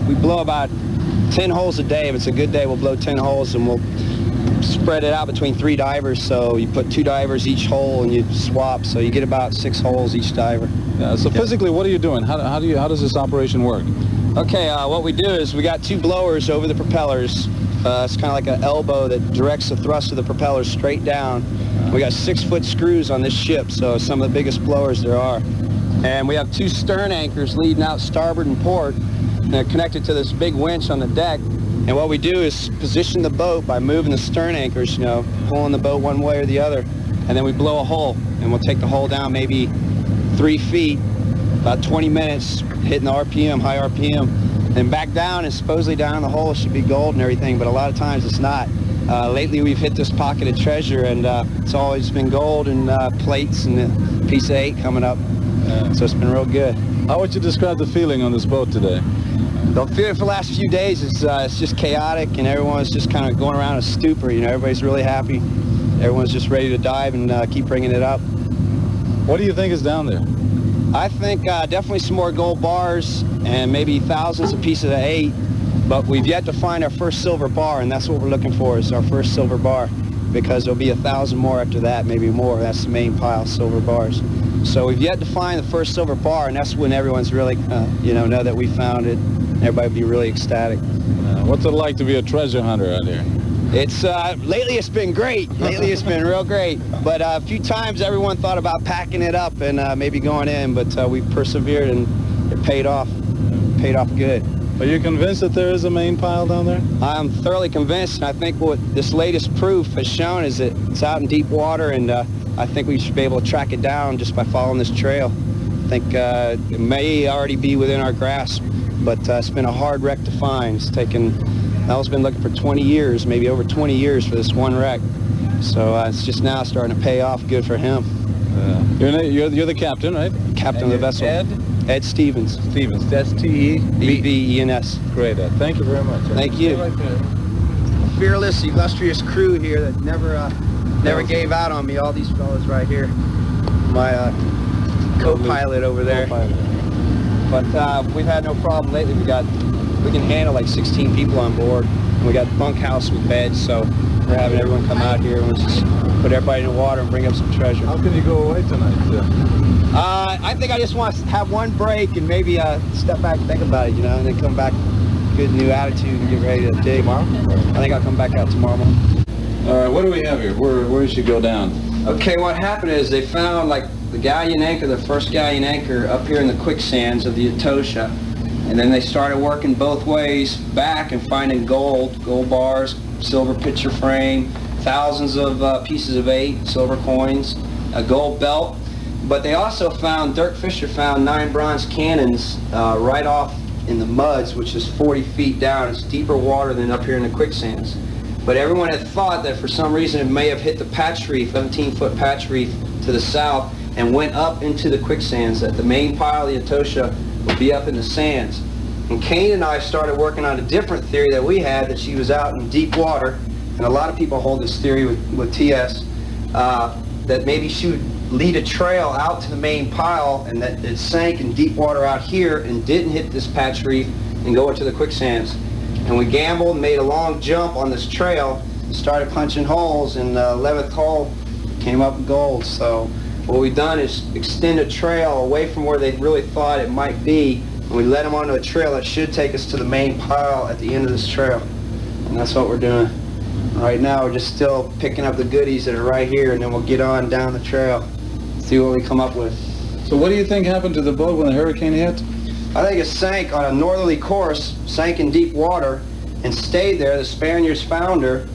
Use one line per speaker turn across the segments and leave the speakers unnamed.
we blow about 10 holes a day. If it's a good day, we'll blow 10 holes, and we'll spread it out between 3 divers. So you put 2 divers each hole, and you swap. So you get about 6 holes each diver.
Yeah, so physically, what are you doing? How does this operation work?
Okay, what we do is we got 2 blowers over the propellers. It's kind of like an elbow that directs the thrust of the propellers straight down. We got 6-foot screws on this ship, so some of the biggest blowers there are. And we have 2 stern anchors leading out starboard and port, and they're connected to this big winch on the deck. And what we do is position the boat by moving the stern anchors, pulling the boat one way or the other. And then we blow a hole, and we'll take the hole down maybe 3 feet, about 20 minutes, hitting the RPM, high RPM. And back down, and supposedly down in the hole should be gold and everything, but a lot of times it's not. Lately we've hit this pocket of treasure, and it's always been gold and plates and a piece of 8 coming up. So it's been real good.
How would you describe the feeling on this boat today?
The feeling for the last few days is it's just chaotic, and everyone's just kind of going around in a stupor. Everybody's really happy. Everyone's just ready to dive and keep bringing it up.
What do you think is down there?
I think definitely some more gold bars and maybe thousands of pieces of 8, but we've yet to find our first silver bar, and that's what we're looking for, is our first silver bar, because there'll be 1,000 more after that, maybe more. That's the main pile, silver bars. So we've yet to find the first silver bar, and that's when everyone's really, know that we found it. Everybody will be really ecstatic.
What's it like to be a treasure hunter out here?
It's lately it's been great. Lately it's been real great. But a few times everyone thought about packing it up and maybe going in, but we persevered, and it paid off. Paid off good.
Are you convinced that there is a main pile down there?
I'm thoroughly convinced, and I think what this latest proof has shown is that it's out in deep water, and I think we should be able to track it down just by following this trail. I think it may already be within our grasp, but it's been a hard wreck to find. It's taken, Al's been looking for 20 years, maybe over 20 years for this one wreck. So it's just now starting to pay off good for him.
You're the captain, right?
Captain of the vessel. Ed Stevens.
Stevens. That's T-E-V-E-N-S. Great, Ed. Thank you very much.
Thank you. Fearless, illustrious crew here that never gave out on me. All these fellas right here. My co-pilot over there. But we've had no problem lately. We can handle like 16 people on board. And we got bunkhouse with beds, so we're having everyone come out here and we'll just put everybody in the water and bring up some treasure.
How can you go away tonight?
I think I just want to have one break and maybe step back and think about it, and then come back with a good new attitude and get ready to dig.
Tomorrow?
I think I'll come back out tomorrow morning.
All right, what do we have here? Where should go down?
Okay, what happened is they found like the galleon anchor, the first galleon anchor, up here in the quicksands of the Atocha. And then they started working both ways back and finding gold bars, silver picture frame, thousands of pieces of 8, silver coins, a gold belt. But they also found, Dirk Fisher found 9 bronze cannons right off in the muds, which is 40 feet down. It's deeper water than up here in the quicksands. But everyone had thought that for some reason it may have hit the patch reef, 17-foot patch reef to the south, and went up into the quicksands, that the main pile of the Atocha would be up in the sands. And Kane and I started working on a different theory that we had, that she was out in deep water, and a lot of people hold this theory with TS, that maybe she would lead a trail out to the main pile, and that it sank in deep water out here and didn't hit this patch reef and go into the quicksands. And we gambled and made a long jump on this trail and started punching holes, and the 11th hole came up with gold. So what we've done is extend a trail away from where they really thought it might be, and we led them onto a trail that should take us to the main pile at the end of this trail. And that's what we're doing. Right now we're just still picking up the goodies that are right here, and then we'll get on down the trail, see what we come up with.
So what do you think happened to the boat when the hurricane hit?
I think it sank on a northerly course, sank in deep water, and stayed there. The Spaniards found her.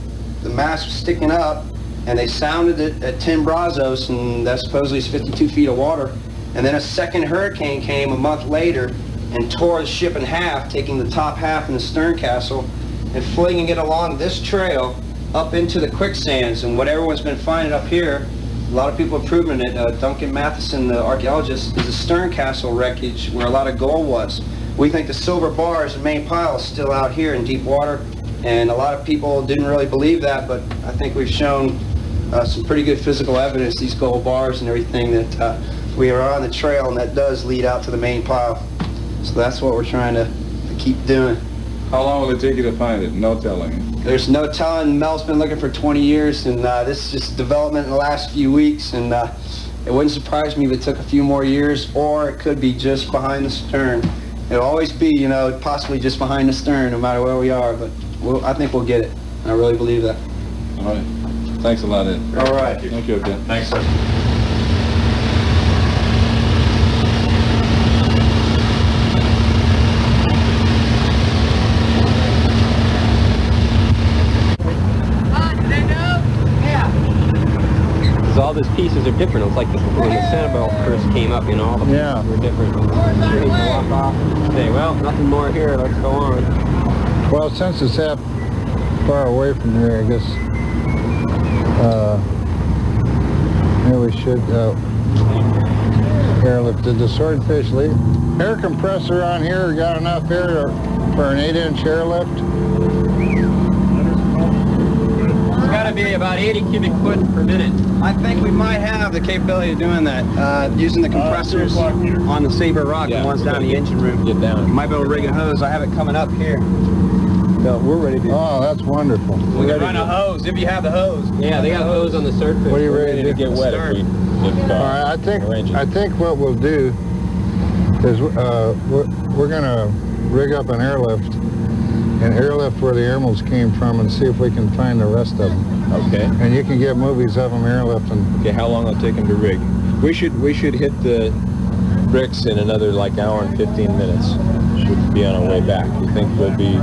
The mast was sticking up, and they sounded it at 10 Brazos, and that supposedly is 52 feet of water. And then a second hurricane came a month later and tore the ship in half, taking the top half and the stern castle and flinging it along this trail up into the quicksands. And what everyone's been finding up here, a lot of people have proven it. Duncan Matheson, the archaeologist, is a stern castle wreckage where a lot of gold was. We think the silver bars, the main pile, is still out here in deep water, and a lot of people didn't really believe that, but I think we've shown some pretty good physical evidence, these gold bars and everything, that we are on the trail, and that does lead out to the main pile. So that's what we're trying to keep doing.
How long will it take you to find it? No telling.
There's no telling. Mel's been looking for 20 years, and this is just development in the last few weeks, and it wouldn't surprise me if it took a few more years, or it could be just behind the stern. It'll always be, you know, possibly just behind the stern, no matter where we are, but I think we'll get it. I really believe that.
All right. Thanks a lot, Ed.
All right.
Thank you, Ed.
Thanks, sir.
All these pieces are different. It's like when the Saba first came up, you know, all the pieces were different. You need to walk off and say, well, nothing more here, let's go on.
Well, since it's that far away from here, I guess maybe we should airlift. Did the swordfish leave? Air compressor on here got enough air for an 8-inch airlift?
It's got to be about 80 cubic foot per minute.
I think we might have the capability of doing that, using the compressors on the Saber Rock, the ones down in the engine room.
Get down.
You might be able to rig a hose. I have it coming up here.
No, we're ready to.
Oh, that's wonderful.
We can run a hose if you have the hose.
Yeah, they got hose on the surface.
What are you ready to
get wet if
All right, I think what we'll do is we're going to rig up an airlift and airlift where the airmals came from and see if we can find the rest of them.
Okay.
And you can get movies of them airlifting.
Okay, how long will it take them to rig? We should hit the bricks in another like hour and 15 minutes. Should be on our way back. You think we'll be...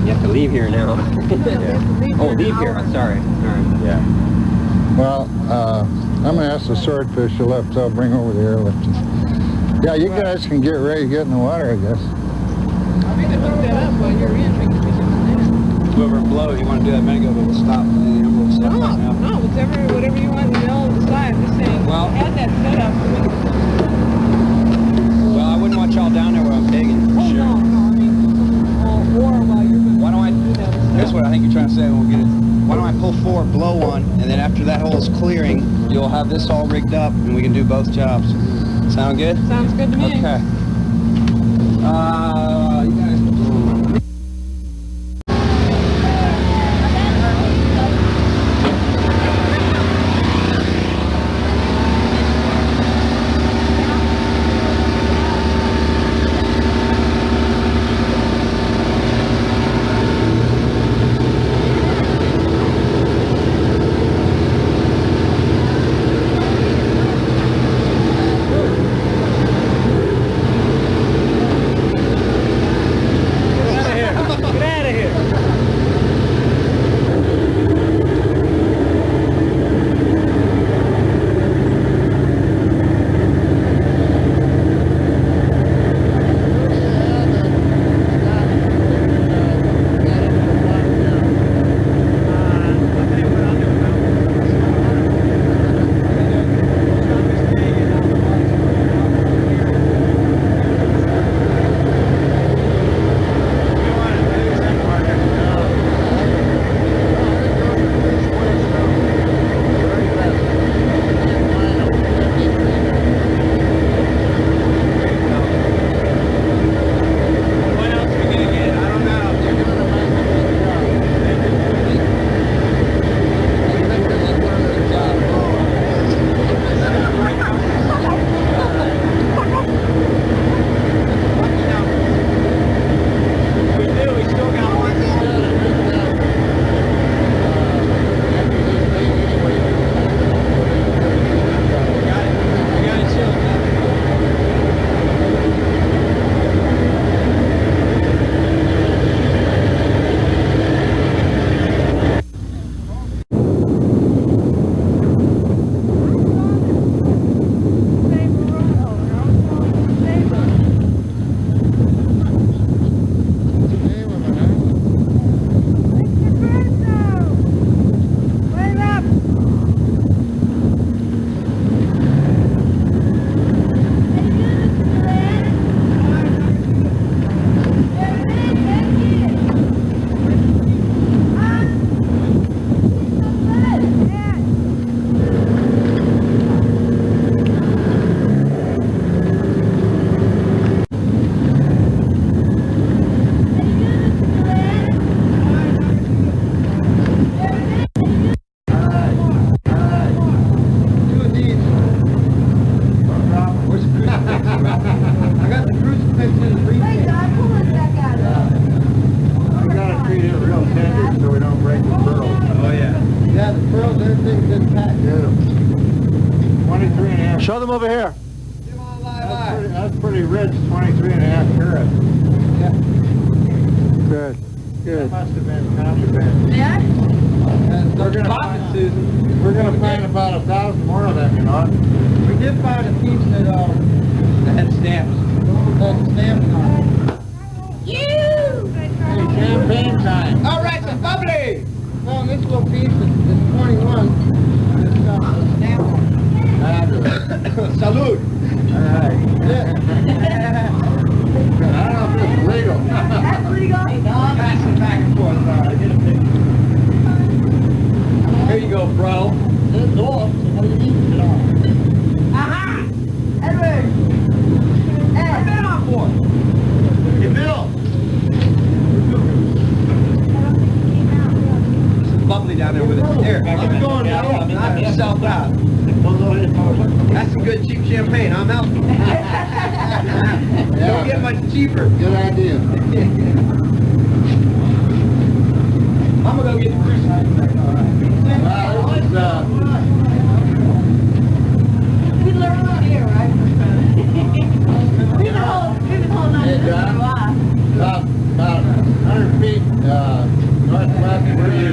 You have to leave here now.
Yeah.
Oh, leave here. Sorry.
Yeah.
Well, I'm going to ask the swordfish you left, I'll bring over the airlift. Yeah, you guys can get ready to get in the water, I guess.
We can hook that up while you're in. We can fish it from there.
Whoever blows, you want to do that a minute ago, but we'll stop. We'll stop right now.
No, whatever you want to know, decide. I'm just saying,
Well-
add that setup.
Well, I wouldn't want y'all down there where I'm digging.
Oh, no, I mean, or while you're going to
Why don't I
do that.
Here's what I think you're trying to say, and we'll get it. Why don't I pull forward, blow one, and then after that hole is clearing, you'll have this all rigged up, and we can do both jobs. Sound good?
Sounds good to me.
Okay. You guys.
mix in the
Wait, I pull it back out.
We gotta treat it real tender so we don't break the pearls.
Oh, yeah.
Yeah, the pearls, everything's intact. Yeah. 23 and a half. Show them over here. That's pretty rich, 23 and a half carat. Yeah. Good. Good. That must have been contraband.
Yeah?
We're gonna find about 1,000 more of them, you know. We did find a piece that
That stamps.
had stamps on it.
You!
Hey, champagne time.
All right, some bubbly.
Well, this little piece is 21. It's got a stamp on it.
Salute.
Alright. I don't know if it's legal.
That's legal?
Pass it back and forth. Get a picture. Here you go, bro.
It's off, so what do you need it on?
Aha! Edward! Ed!
Turn it on for it.
Hey, Bill!
Some bubbly down there with it. Here,
I'm going down.
knock yourself out. That's some good cheap champagne. I'm out. Don't get much cheaper.
Good idea.
I'm gonna go get the crucifix.
Well, this is,
We learned from here, right? We've been holding on to this for a while.
about 100 feet northwest of where you